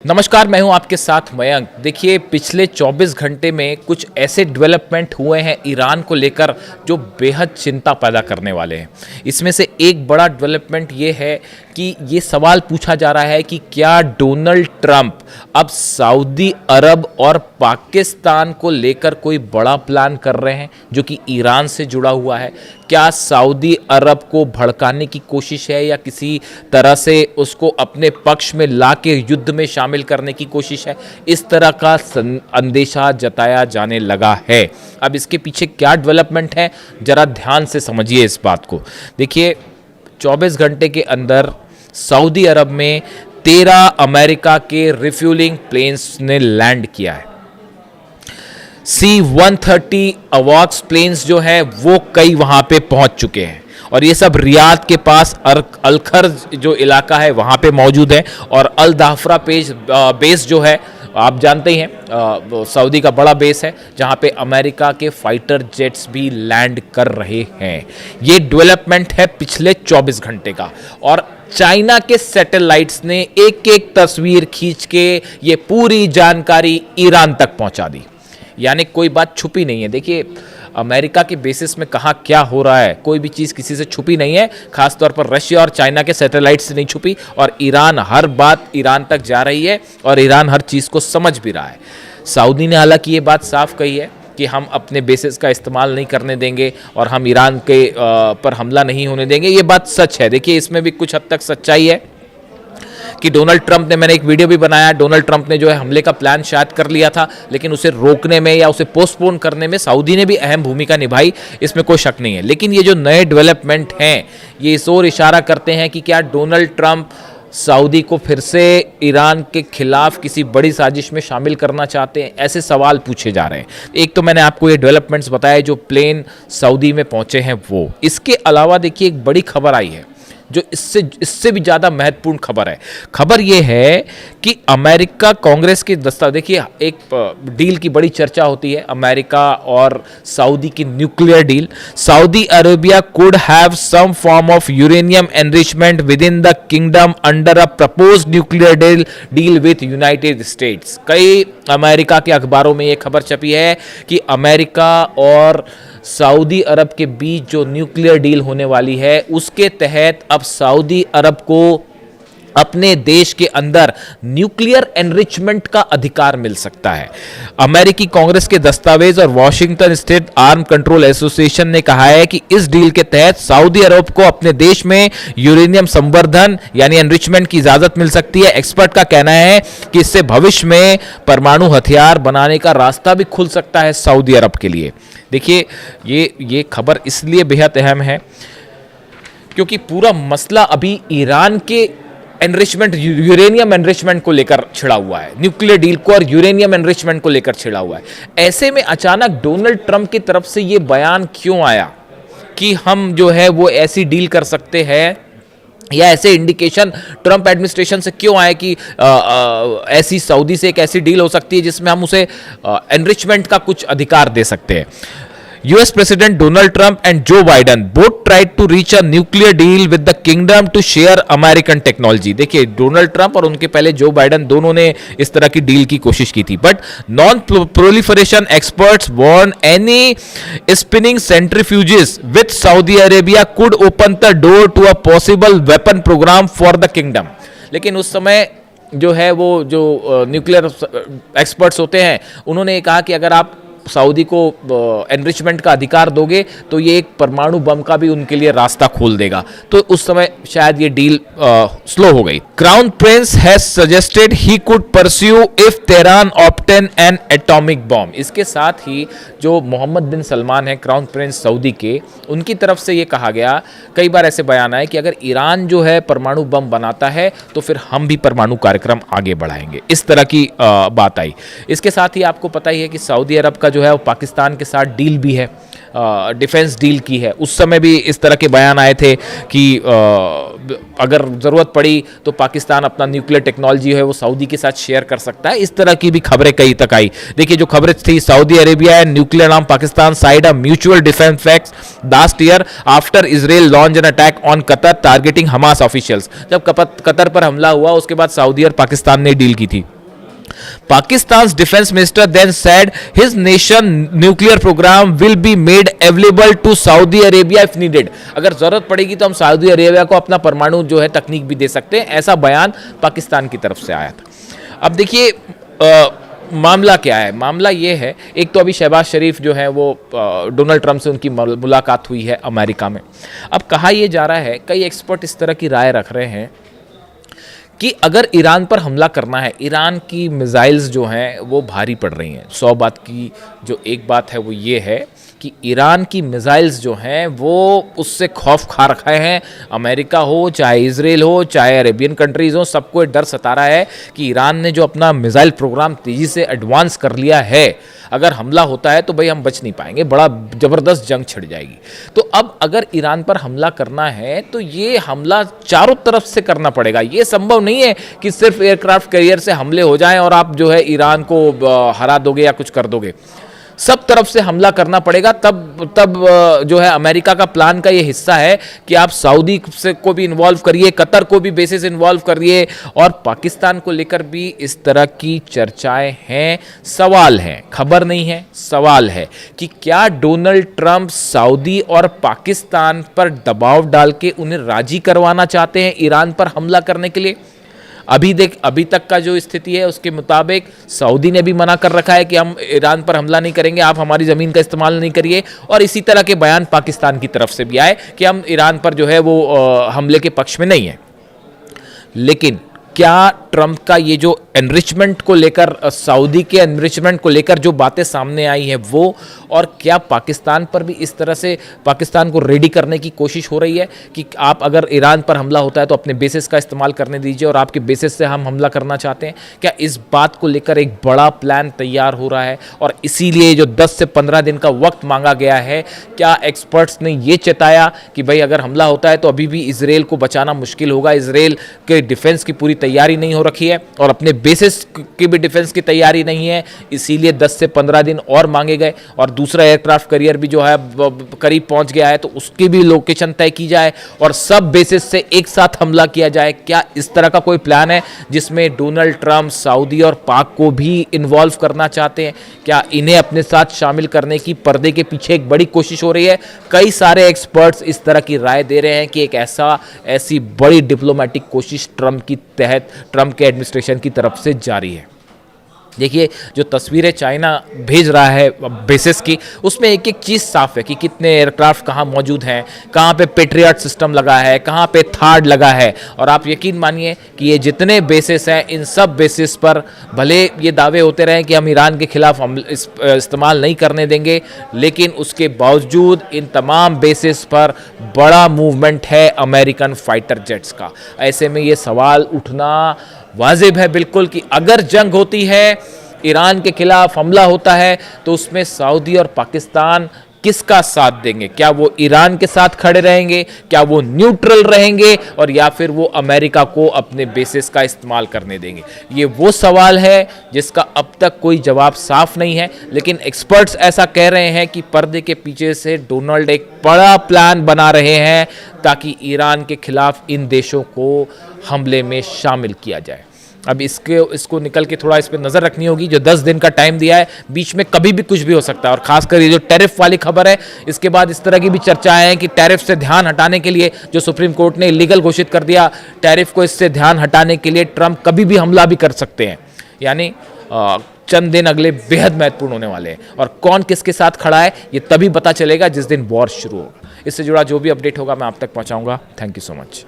नमस्कार, मैं हूं आपके साथ मयंक। देखिए, पिछले 24 घंटे में कुछ ऐसे डेवलपमेंट हुए हैं ईरान को लेकर जो बेहद चिंता पैदा करने वाले हैं। इसमें से एक बड़ा डेवलपमेंट ये है कि ये सवाल पूछा जा रहा है कि क्या डोनाल्ड ट्रंप अब सऊदी अरब और पाकिस्तान को लेकर कोई बड़ा प्लान कर रहे हैं जो कि ईरान से जुड़ा हुआ है। क्या सऊदी अरब को भड़काने की कोशिश है या किसी तरह से उसको अपने पक्ष में ला के युद्ध में शामिल करने की कोशिश है? इस तरह का अंदेशा जताया जाने लगा है। अब इसके पीछे क्या डेवलपमेंट है, जरा ध्यान से समझिए इस बात को। देखिए, 24 घंटे के अंदर सऊदी अरब में 13 अमेरिका के रिफ्यूलिंग प्लेन्स ने लैंड किया है। C-130 अवॉक्स प्लेन्स जो है वो कई वहां पे पहुंच चुके हैं और ये सब रियाद के पास अलखर्ज जो इलाका है वहां पे मौजूद है। और अल दाफरा बेस जो है आप जानते ही हैं, सऊदी का बड़ा बेस है जहां पे अमेरिका के फाइटर जेट्स भी लैंड कर रहे हैं। ये डेवलपमेंट है पिछले 24 घंटे का। और चाइना के सैटेलाइट्स ने एक एक तस्वीर खींच के ये पूरी जानकारी ईरान तक पहुंचा दी। यानी कोई बात छुपी नहीं है। देखिए, अमेरिका के बेसिस में कहाँ क्या हो रहा है, कोई भी चीज़ किसी से छुपी नहीं है। खासतौर पर रशिया और चाइना के सैटेलाइट से नहीं छुपी और ईरान हर बात ईरान तक जा रही है और ईरान हर चीज़ को समझ भी रहा है। सऊदी ने हालांकि ये बात साफ कही है कि हम अपने बेसिस का इस्तेमाल नहीं करने देंगे और हम ईरान के पर हमला नहीं होने देंगे। ये बात सच है। देखिए, इसमें भी कुछ हद तक सच्चाई है कि डोनाल्ड ट्रंप ने, मैंने एक वीडियो भी बनाया, डोनाल्ड ट्रंप ने जो है हमले का प्लान शायद कर लिया था, लेकिन उसे रोकने में या उसे पोस्टपोन करने में सऊदी ने भी अहम भूमिका निभाई, इसमें कोई शक नहीं है। लेकिन ये जो नए डेवलपमेंट हैं ये इस ओर इशारा करते हैं कि क्या डोनाल्ड ट्रंप सऊदी को फिर से ईरान के खिलाफ किसी बड़ी साजिश में शामिल करना चाहते हैं। ऐसे सवाल पूछे जा रहे हैं। एक तो मैंने आपको ये डेवलपमेंट्स बताए जो प्लेन सऊदी में पहुंचे हैं वो। इसके अलावा देखिए, एक बड़ी खबर आई है जो इससे भी ज़्यादा महत्वपूर्ण खबर है। खबर यह है कि अमेरिका कांग्रेस के दस्तावेज, देखिए एक डील की बड़ी चर्चा होती है, अमेरिका और सऊदी की nuclear deal. Saudi Arabia could have some form of uranium enrichment within the kingdom under a proposed nuclear deal with United States. कई अमेरिका के अखबारों में यह खबर छपी है कि अमेरिका और सऊदी अरब के बीच जो न्यूक्लियर डील होने वाली है उसके तहत अब सऊदी अरब को अपने देश के अंदर न्यूक्लियर एनरिचमेंट का अधिकार मिल सकता है। अमेरिकी कांग्रेस के दस्तावेज और Washington state arm control association ने कहा है कि इस डील के तहत सऊदी अरब को अपने देश में यूरेनियम संवर्धन यानी एनरिचमेंट की इजाजत मिल सकती है। एक्सपर्ट का कहना है कि इससे भविष्य में परमाणु हथियार बनाने का रास्ता भी खुल सकता है सऊदी अरब के लिए। देखिए, ये खबर इसलिए बेहद अहम है क्योंकि पूरा मसला अभी ईरान के एनरिचमेंट, यूरेनियम एनरिचमेंट को लेकर छिड़ा हुआ है। न्यूक्लियर डील को और यूरेनियम एनरिचमेंट को लेकर छिड़ा हुआ है। ऐसे में अचानक डोनाल्ड ट्रंप की तरफ से ये बयान क्यों आया कि हम जो है वो ऐसी डील कर सकते हैं, या ऐसे इंडिकेशन ट्रंप एडमिनिस्ट्रेशन से क्यों आए कि ऐसी सऊदी से एक ऐसी डील हो सकती है जिसमें हम उसे एनरिचमेंट का कुछ अधिकार दे सकते हैं। US President Donald Trump and Joe Biden both tried to reach a nuclear deal with the kingdom to share American technology। देखिए, डोनाल्ड ट्रंप और उनके पहले जो बाइडन दोनों ने इस तरह की डील की कोशिश की थी, but non proliferation experts warn any spinning centrifuges with Saudi Arabia could open the door to a possible weapon programme for the kingdom. लेकिन उस समय जो है वो जो न्यूक्लियर एक्सपर्ट्स होते हैं उन्होंने कहा कि अगर आप सऊदी को एनरिचमेंट का अधिकार दोगे तो ये एक परमाणु बम का भी उनके लिए रास्ता खोल देगा। तो उस समय शायद ये डील स्लो हो गई। Crown Prince has suggested he could pursue if Tehran obtain N atomic bomb. इसके साथ ही जो मोहम्मद बिन सलमान है, क्राउन प्रिंस सऊदी के, उनकी तरफ से ये कहा गया, कई बार ऐसे बयान आए कि अगर ईरान जो है परमाणु बम बनाता है तो फिर हम भी परमाणु कार्यक्रम आगे बढ़ाएंगे। इस तरह की बात आई। इसके साथ ही आपको पता ही है कि सऊदी अरब का जो है वो पाकिस्तान के साथ डील भी है, डिफेंस डील की है। उस समय भी इस तरह के बयान आए थे कि अगर ज़रूरत पड़ी तो पाकिस्तान अपना न्यूक्लियर टेक्नोलॉजी है वो सऊदी के साथ शेयर कर सकता है। इस तरह की भी खबरें कई तक आई। देखिए, जो खबरें थी, Saudi Arabia and nuclear arm Pakistan signed a mutual defence pact last year after Israel launch an attack on Qatar targeting Hamas officials. जब कतर पर हमला हुआ उसके बाद सऊदी और पाकिस्तान ने डील की थी। Pakistan's defense minister then said his nation nuclear program will be made available to Saudi Arabia if needed. अगर जरूरत पड़ेगी तो हम सऊदी अरेबिया को अपना परमाणु जो है तकनीक भी दे सकते हैं, ऐसा बयान पाकिस्तान की तरफ से आया था। अब देखिए मामला क्या है, मामला ये है, एक तो अभी शहबाज शरीफ जो है वो डोनाल्ड ट्रंप से उनकी मुलाकात हुई है अमेरिका में। अब कहा यह जा रहा है, कई एक्सपर्ट इस तरह की राय रख रहे हैं कि अगर ईरान पर हमला करना है, ईरान की मिसाइल्स जो हैं वो भारी पड़ रही हैं। 100 बात की जो एक बात है वो ये है कि ईरान की मिसाइल्स जो हैं वो उससे खौफ खा रखा है। अमेरिका हो, चाहे इजराइल हो, चाहे अरेबियन कंट्रीज़ हो, सबको डर सता रहा है कि ईरान ने जो अपना मिसाइल प्रोग्राम तेज़ी से एडवांस कर लिया है, अगर हमला होता है तो भाई हम बच नहीं पाएंगे, बड़ा ज़बरदस्त जंग छिड़ जाएगी। तो अब अगर ईरान पर हमला करना है तो ये हमला चारों तरफ से करना पड़ेगा। ये संभव नहीं है कि सिर्फ एयरक्राफ्ट कैरियर से हमले हो जाएं और आप जो है ईरान को हरा दोगे या कुछ कर दोगे। सब तरफ से हमला करना पड़ेगा। तब जो है अमेरिका का प्लान का ये हिस्सा है कि आप सऊदी से को भी इन्वॉल्व करिए, कतर को भी बेसिस इन्वॉल्व करिए, और पाकिस्तान को लेकर भी इस तरह की चर्चाएं हैं। सवाल है, खबर नहीं है, सवाल है कि क्या डोनाल्ड ट्रंप सऊदी और पाकिस्तान पर दबाव डाल के उन्हें राजी करवाना चाहते हैं ईरान पर हमला करने के लिए। अभी तक का जो स्थिति है उसके मुताबिक सऊदी ने भी मना कर रखा है कि हम ईरान पर हमला नहीं करेंगे, आप हमारी ज़मीन का इस्तेमाल नहीं करिए, और इसी तरह के बयान पाकिस्तान की तरफ से भी आए कि हम ईरान पर जो है वो हमले के पक्ष में नहीं है। लेकिन क्या ट्रंप का ये जो एनरिचमेंट को लेकर, सऊदी के एनरिचमेंट को लेकर जो बातें सामने आई हैं वो, और क्या पाकिस्तान पर भी इस तरह से पाकिस्तान को रेडी करने की कोशिश हो रही है कि आप अगर ईरान पर हमला होता है तो अपने बेसिस का इस्तेमाल करने दीजिए और आपके बेसिस से हम हमला करना चाहते हैं, क्या इस बात को लेकर एक बड़ा प्लान तैयार हो रहा है? और इसीलिए जो 10 से 15 दिन का वक्त मांगा गया है, क्या एक्सपर्ट्स ने ये चेताया कि भाई अगर हमला होता है तो अभी भी इजराइल को बचाना मुश्किल होगा, इजराइल के डिफेंस की पूरी तैयारी नहीं हो रखी है और अपने बेसिस की भी डिफेंस की तैयारी नहीं है, इसीलिए 10 से 15 दिन और मांगे गए। और दूसरा एयरक्राफ्ट कैरियर भी जो है करीब पहुंच गया है, तो उसकी भी लोकेशन तय की जाए और सब बेसिस से एक साथ हमला किया जाए। क्या इस तरह का कोई प्लान है जिसमें डोनाल्ड ट्रंप सऊदी और पाक को भी इन्वॉल्व करना चाहते हैं? क्या इन्हें अपने साथ शामिल करने की पर्दे के पीछे एक बड़ी कोशिश हो रही है? कई सारे एक्सपर्ट्स इस तरह की राय दे रहे हैं कि एक ऐसी बड़ी डिप्लोमेटिक कोशिश ट्रंप के एडमिनिस्ट्रेशन की तरफ से जारी है। देखिए जो तस्वीरें चाइना भेज रहा है बेसिस की, उसमें एक एक चीज़ साफ है कि कितने एयरक्राफ्ट कहाँ मौजूद हैं, कहाँ पे पेट्रियट सिस्टम लगा है, कहाँ पे थार्ड लगा है। और आप यकीन मानिए कि ये जितने बेसिस हैं, इन सब बेसिस पर भले ये दावे होते रहे कि हम ईरान के खिलाफ हम इस्तेमाल नहीं करने देंगे, लेकिन उसके बावजूद इन तमाम बेसिस पर बड़ा मूवमेंट है अमेरिकन फाइटर जेट्स का। ऐसे में ये सवाल उठना वाजिब है बिल्कुल कि अगर जंग होती है, ईरान के खिलाफ हमला होता है, तो उसमें सऊदी और पाकिस्तान किसका साथ देंगे? क्या वो ईरान के साथ खड़े रहेंगे, क्या वो न्यूट्रल रहेंगे, और या फिर वो अमेरिका को अपने बेसिस का इस्तेमाल करने देंगे? ये वो सवाल है जिसका अब तक कोई जवाब साफ नहीं है, लेकिन एक्सपर्ट्स ऐसा कह रहे हैं कि पर्दे के पीछे से डोनाल्ड एक बड़ा प्लान बना रहे हैं ताकि ईरान के खिलाफ इन देशों को हमले में शामिल किया जाए। अब इसको निकल के थोड़ा इस पर नज़र रखनी होगी। जो 10 दिन का टाइम दिया है, बीच में कभी भी कुछ भी हो सकता है। और खासकर ये जो टैरिफ वाली खबर है, इसके बाद इस तरह की भी चर्चाएं हैं कि टैरिफ से ध्यान हटाने के लिए जो सुप्रीम कोर्ट ने इलीगल घोषित कर दिया, टैरिफ को इससे ध्यान हटाने के लिए ट्रंप कभी भी हमला भी कर सकते हैं। यानी चंद दिन अगले बेहद महत्वपूर्ण होने वाले हैं, और कौन किसके साथ खड़ा है ये तभी पता चलेगा जिस दिन वॉर शुरू होगा। इससे जुड़ा जो भी अपडेट होगा मैं आप तक पहुंचाऊंगा। Thank you so much.